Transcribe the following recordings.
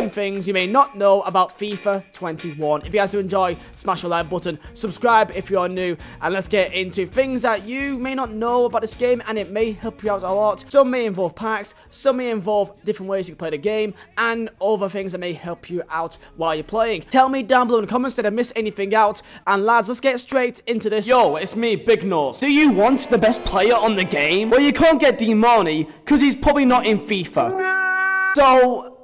some things you may not know about FIFA 21. If you guys do enjoy, smash the like button, subscribe if you are new, and let's get into things that you may not know about this game, and it may help you out a lot. Some may involve packs, some may involve different ways you can play the game, and other things that may help you out while you're playing. Tell me down below in the comments did I miss anything out, and lads, let's get straight into this. Yo, it's me, Big Nose. Do you want the best player on the game? Well, you can't get D-Money, because he's probably not in FIFA. So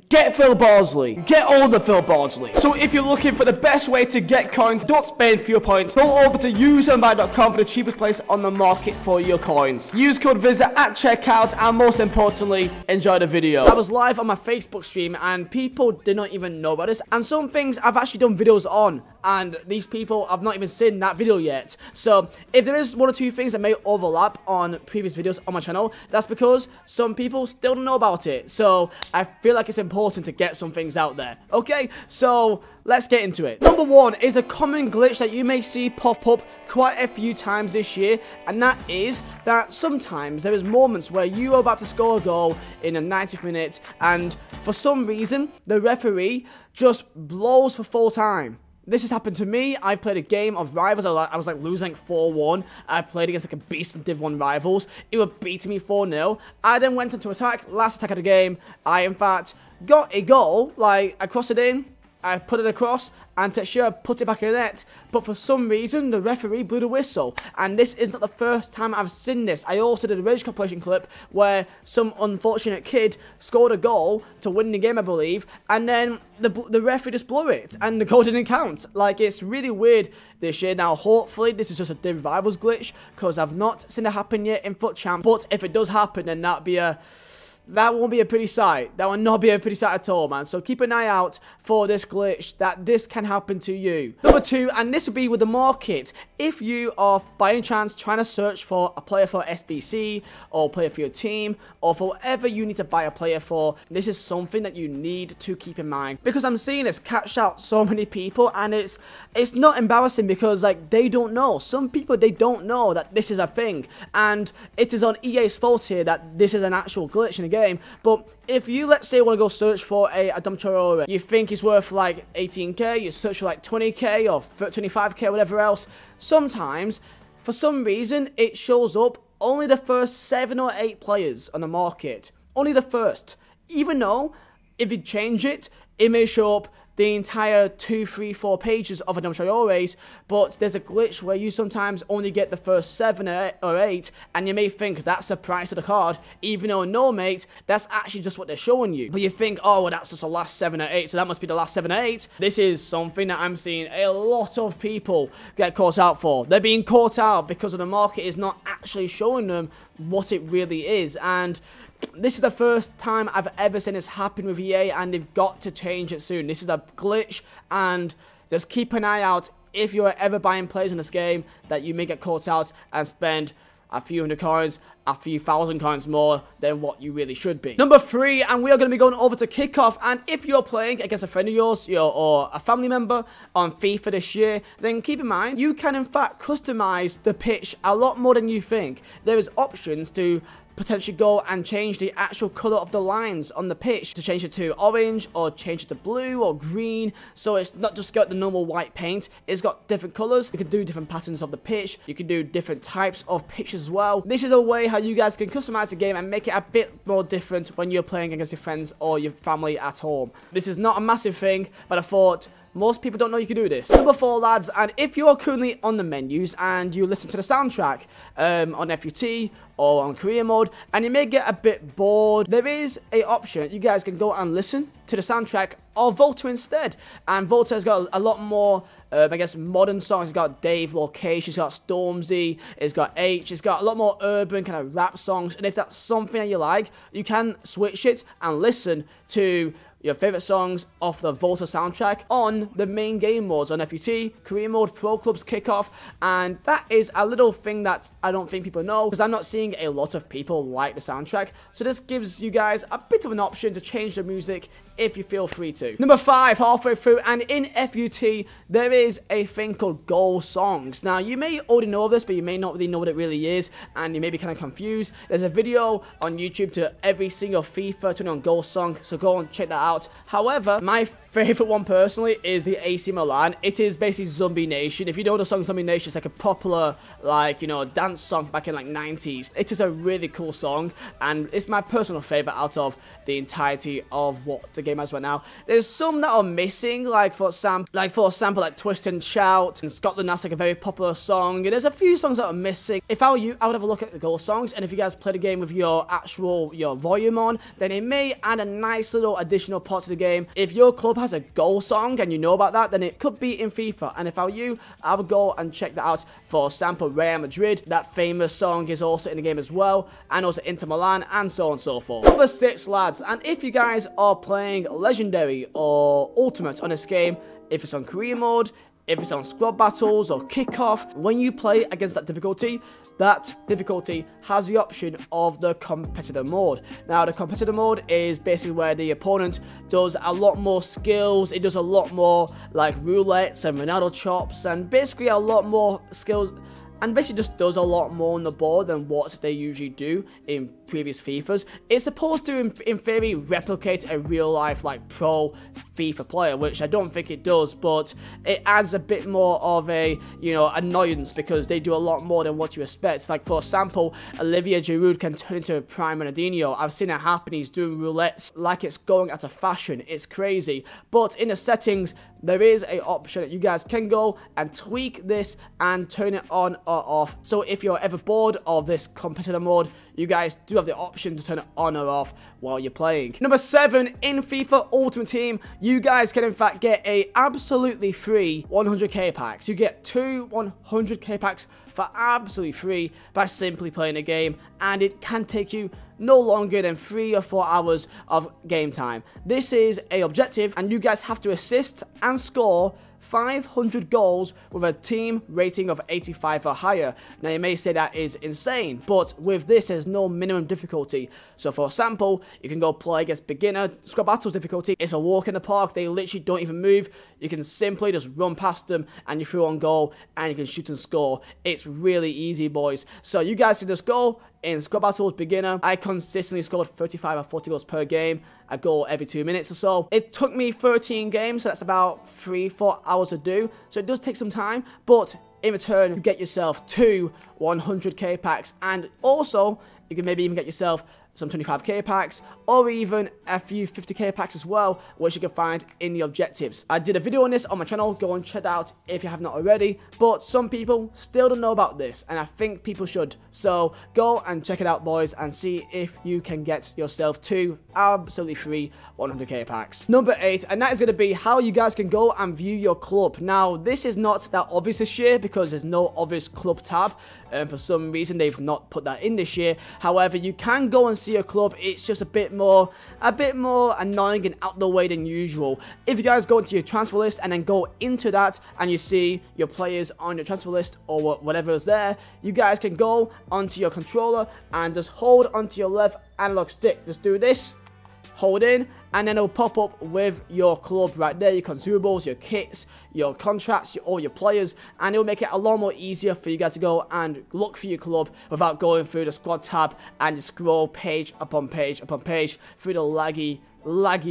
get Phil Bardsley. Get all the Phil Bardsley. So if you're looking for the best way to get coins, don't spend fewer points, go over to useandbuy.com for the cheapest place on the market for your coins. Use code Vizeh at checkout, and most importantly, enjoy the video. I was live on my Facebook stream and people did not even know about this, and some things I've actually done videos on, and these people have not even seen that video yet. So if there is one or two things that may overlap on previous videos on my channel, that's because some people still don't know about it. So I feel like it's important to get some things out there. Okay, so let's get into it. Number one is a common glitch that you may see pop up quite a few times this year, and that is that sometimes there is moments where you are about to score a goal in the 90th minute, and for some reason the referee just blows for full time. This has happened to me. I've played a game of rivals. I was like losing 4-1. I played against like a beast in Div 1 rivals. It was beating me 4-0. I then went into attack. Last attack of the game, I in fact got a goal. Like, I crossed it in, I put it across, and Teixeira put it back in the net. But for some reason, the referee blew the whistle. And this is not the first time I've seen this. I also did a rage compilation clip where some unfortunate kid scored a goal to win the game, I believe. And then the referee just blew it, and the goal didn't count. Like, it's really weird this year. Now, hopefully, this is just a Div Rivals glitch, because I've not seen it happen yet in FUT Champ. But if it does happen, then that won't be a pretty sight. That will not be a pretty sight at all, man. So keep an eye out for this glitch, that this can happen to you. Number two, and this will be with the market. If you are, by any chance, trying to search for a player for SBC, or a player for your team, or for whatever you need to buy a player for, this is something that you need to keep in mind. Because I'm seeing this catch out so many people, and it's not embarrassing, because like, they don't know. Some people, they don't know that this is a thing. And it is on EA's fault here that this is an actual glitch in the game. But if you, let's say, want to go search for a Traore, you think he's worth like 18k, you search for like 20k or 25k, whatever else, sometimes, for some reason, it shows up only the first 7 or 8 players on the market. Only the first. Even though, if you change it, it may show up the entire 2, 3, 4 pages of Traore's, but there's a glitch where you sometimes only get the first 7 or 8, and you may think that's the price of the card, even though no, mate, that's actually just what they're showing you. But you think, oh, well, that's just the last 7 or 8, so that must be the last 7 or 8. This is something that I'm seeing a lot of people get caught out for. They're being caught out because of the market is not actually showing them what it really is, and this is the first time I've ever seen this happen with EA, and they've got to change it soon. This is a glitch, and just keep an eye out if you're ever buying players in this game that you may get caught out and spend a few hundred coins, a few thousand coins more than what you really should be. Number 3, and we are going to be going over to kickoff. And if you're playing against a friend of yours or a family member on FIFA this year, then keep in mind you can in fact customize the pitch a lot more than you think. There is options to potentially go and change the actual color of the lines on the pitch, to change it to orange or change it to blue or green. So it's not just got the normal white paint, it's got different colors. You can do different patterns of the pitch, you can do different types of pitches as well. This is a way how you guys can customize the game and make it a bit more different when you're playing against your friends or your family at home. This is not a massive thing, but I thought most people don't know you can do this. Number 4, lads, and if you're currently on the menus and you listen to the soundtrack on FUT or on career mode, and you may get a bit bored, there is a option. You guys can go and listen to the soundtrack or Volta instead. And Volta has got a lot more, I guess, modern songs. It's got Dave Location, it's got Stormzy, it's got H, it's got a lot more urban kind of rap songs. And if that's something that you like, you can switch it and listen to your favorite songs off the Volta soundtrack on the main game modes on FUT, career mode, pro clubs, kickoff, and that is a little thing that I don't think people know, because I'm not seeing a lot of people like the soundtrack. So this gives you guys a bit of an option to change the music if you feel free to. Number 5, halfway through, and in FUT, there is a thing called goal songs. Now, you may already know this, but you may not really know what it really is, and you may be kind of confused. There's a video on YouTube to every single FIFA 21 goal song, so go and check that out. However, my favorite one personally is the AC Milan. It is basically Zombie Nation. If you know the song Zombie Nation, it's like a popular, like, you know, dance song back in like 90s. It is a really cool song, and it's my personal favorite out of the entirety of what the game has right now. There's some that are missing, like for example, like Twist and Shout, and Scotland, that's like a very popular song, and there's a few songs that are missing. If I were you, I would have a look at the goal songs, and if you guys play the game with your volume on, then it may add a nice little additional part to the game. If your club has a goal song and you know about that, then it could be in FIFA, and if I were you, I would go and check that out. For example, Real Madrid, that famous song is also in the game as well, and also Inter Milan, and so on and so forth. Number 6, lads, and if you guys are playing Legendary or Ultimate on this game, if it's on career mode, if it's on squad battles or kickoff, when you play against that difficulty has the option of the competitor mode. Now, the competitor mode is basically where the opponent does a lot more skills. It does a lot more like roulettes and Ronaldo chops, and basically a lot more skills, and basically just does a lot more on the board than what they usually do in previous FIFAs. It's supposed to, in theory, replicate a real-life, like, pro FIFA player, which I don't think it does, but it adds a bit more of a, you know, annoyance, because they do a lot more than what you expect. Like, for example, Olivier Giroud can turn into a prime Ronaldinho. I've seen it happen. He's doing roulettes like it's going out of fashion. It's crazy. But in the settings, there is a option that you guys can go and tweak this and turn it on or off. So if you're ever bored of this competitor mode, you guys do have the option to turn it on or off while you're playing. Number 7, in FIFA Ultimate Team, you guys can in fact get a absolutely free 100k packs. You get 2 100k packs for absolutely free by simply playing a game, and it can take you no longer than 3 or 4 hours of game time. This is a objective, and you guys have to assist and score 500 goals with a team rating of 85 or higher. Now, you may say that is insane, but with this, there's no minimum difficulty. So, for example, you can go play against beginner squad battles difficulty. It's a walk in the park. They literally don't even move. You can simply just run past them, and you throw on goal, and you can shoot and score. It's really easy, boys. So, you guys can just go in squad battles beginner. I consistently scored 35 or 40 goals per game, a goal every 2 minutes or so. It took me 13 games, so that's about 3-4 hours to do, so it does take some time, but in return, you get yourself 2 100k packs, and also you can maybe even get yourself some 25k packs, or even a few 50k packs as well, which you can find in the objectives. I did a video on this on my channel, go and check it out if you have not already, but some people still don't know about this, and I think people should. So go and check it out, boys, and see if you can get yourself 2 absolutely free 100k packs. Number 8, and that is going to be how you guys can go and view your club. Now, this is not that obvious this year because there's no obvious club tab, and for some reason they've not put that in this year. However, you can go and see a club. It's just a bit more annoying and out the way than usual. If you guys go into your transfer list and then go into that and you see your players on your transfer list or whatever is there, you guys can go onto your controller and just hold onto your left analog stick. Just do this, hold in, and then it'll pop up with your club right there, your consumables, your kits, your contracts, all your players, and it'll make it a lot more easier for you guys to go and look for your club without going through the squad tab and just scroll page upon page upon page through the laggy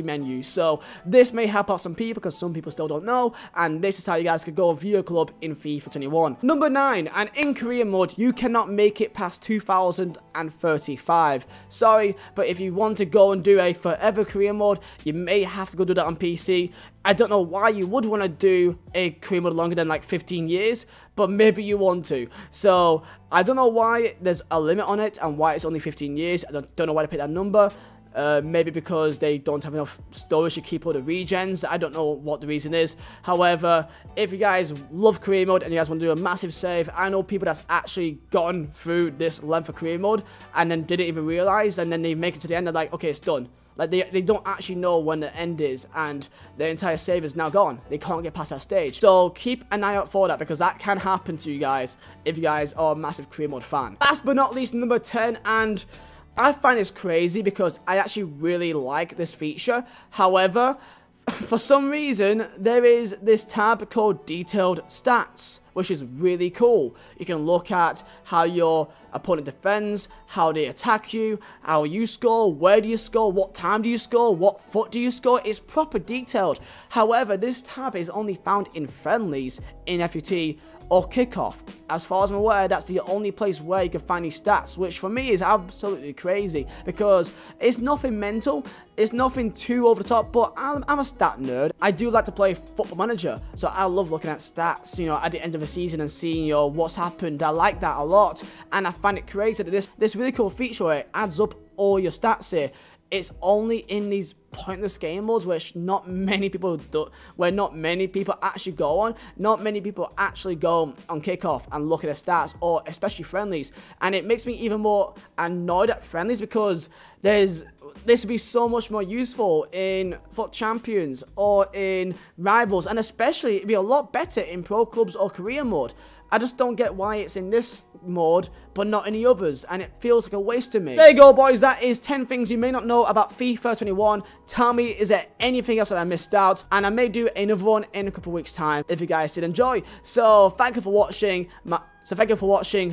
menu. So this may help out some people because some people still don't know, and this is how you guys could go view your club in FIFA 21. Number 9, and in career mode, you cannot make it past 2035. Sorry, but if you want to go and do a forever career mode, you may have to go do that on PC. I don't know why you would want to do a career mode longer than like 15 years, but maybe you want to. So I don't know why there's a limit on it and why it's only 15 years. I don't know why they picked that number. Maybe because they don't have enough storage to keep all the regens. I don't know what the reason is. However, if you guys love career mode and you guys want to do a massive save, I know people that's actually gotten through this length of career mode and then didn't even realize, and then they make it to the end, they're like, okay, it's done. Like, they don't actually know when the end is, and their entire save is now gone. They can't get past that stage. So keep an eye out for that, because that can happen to you guys if you guys are a massive career mode fan. Last but not least, number 10, and I find this crazy because I actually really like this feature. However, for some reason, there is this tab called Detailed Stats, which is really cool. You can look at how your opponent defends, how they attack you, how you score, where do you score, what time do you score, what foot do you score. It's proper detailed. However, this tab is only found in friendlies, in FUT, or kickoff. As far as I'm aware, that's the only place where you can find these stats, which for me is absolutely crazy because it's nothing mental, it's nothing too over the top, but I'm a stat nerd. I do like to play Football Manager, so I love looking at stats, you know, at the end of a season and seeing, you know, what's happened. I like that a lot, and I find it crazy that this really cool feature where it adds up all your stats here. It's only in these pointless game modes which not many people do, where not many people actually go on. Not many people actually go on kickoff and look at their stats, or especially friendlies. And it makes me even more annoyed at friendlies because this would be so much more useful in FUT Champions or in Rivals, and especially it'd be a lot better in Pro Clubs or Career mode. I just don't get why it's in this mode, but not in the others, and it feels like a waste to me. There you go, boys. That is 10 things you may not know about FIFA 21. Tell me, is there anything else that I missed out? And I may do another one in a couple of weeks' time if you guys did enjoy. So thank you for watching.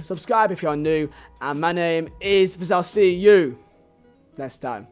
Subscribe if you're new. And my name is Vizeh. I'll see you next time.